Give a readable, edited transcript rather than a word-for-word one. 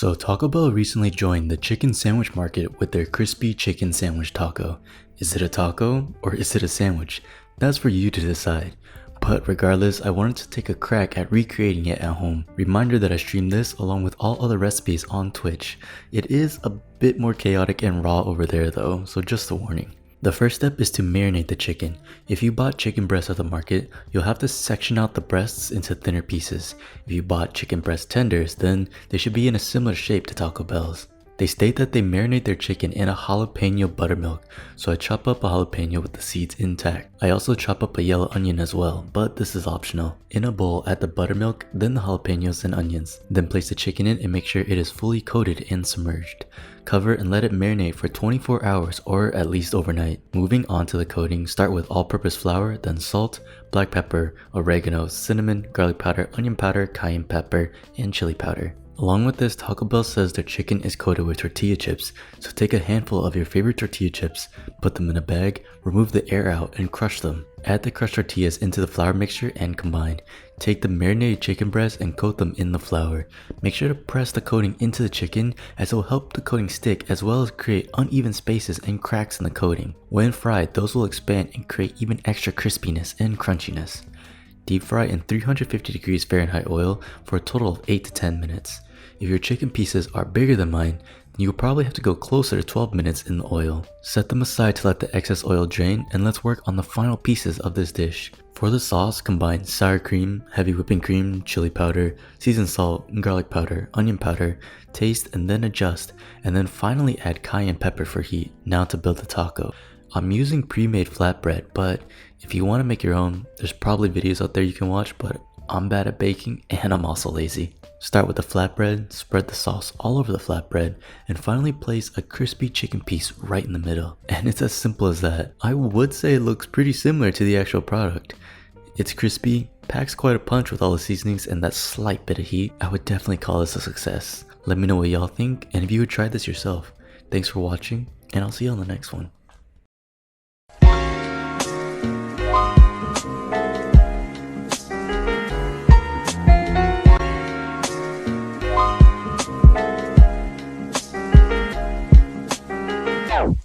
So Taco Bell recently joined the chicken sandwich market with their crispy chicken sandwich taco. Is it a taco or is it a sandwich? That's for you to decide. But regardless, I wanted to take a crack at recreating it at home. Reminder that I stream this along with all other recipes on Twitch. It is a bit more chaotic and raw over there though, so just a warning. The first step is to marinate the chicken. If you bought chicken breasts at the market, you'll have to section out the breasts into thinner pieces. If you bought chicken breast tenders, then they should be in a similar shape to Taco Bell's. They state that they marinate their chicken in a jalapeno buttermilk, so I chop up a jalapeno with the seeds intact. I also chop up a yellow onion as well, but this is optional. In a bowl, add the buttermilk, then the jalapenos and onions. Then place the chicken in and make sure it is fully coated and submerged. Cover and let it marinate for 24 hours or at least overnight. Moving on to the coating, start with all-purpose flour, then salt, black pepper, oregano, cinnamon, garlic powder, onion powder, cayenne pepper, and chili powder. Along with this, Taco Bell says their chicken is coated with tortilla chips, so take a handful of your favorite tortilla chips, put them in a bag, remove the air out, and crush them. Add the crushed tortillas into the flour mixture and combine. Take the marinated chicken breasts and coat them in the flour. Make sure to press the coating into the chicken as it will help the coating stick as well as create uneven spaces and cracks in the coating. When fried, those will expand and create even extra crispiness and crunchiness. Deep fry in 350 degrees Fahrenheit oil for a total of 8 to 10 minutes. If your chicken pieces are bigger than mine, then you'll probably have to go closer to 12 minutes in the oil. Set them aside to let the excess oil drain, and let's work on the final pieces of this dish. For the sauce, combine sour cream, heavy whipping cream, chili powder, seasoned salt, garlic powder, onion powder, taste and then adjust, and then finally add cayenne pepper for heat. Now to build the taco. I'm using pre-made flatbread, but if you want to make your own, there's probably videos out there you can watch, but I'm bad at baking and I'm also lazy. Start with the flatbread, spread the sauce all over the flatbread, and finally place a crispy chicken piece right in the middle. And it's as simple as that. I would say it looks pretty similar to the actual product. It's crispy, packs quite a punch with all the seasonings and that slight bit of heat. I would definitely call this a success. Let me know what y'all think and if you would try this yourself. Thanks for watching, and I'll see you on the next one.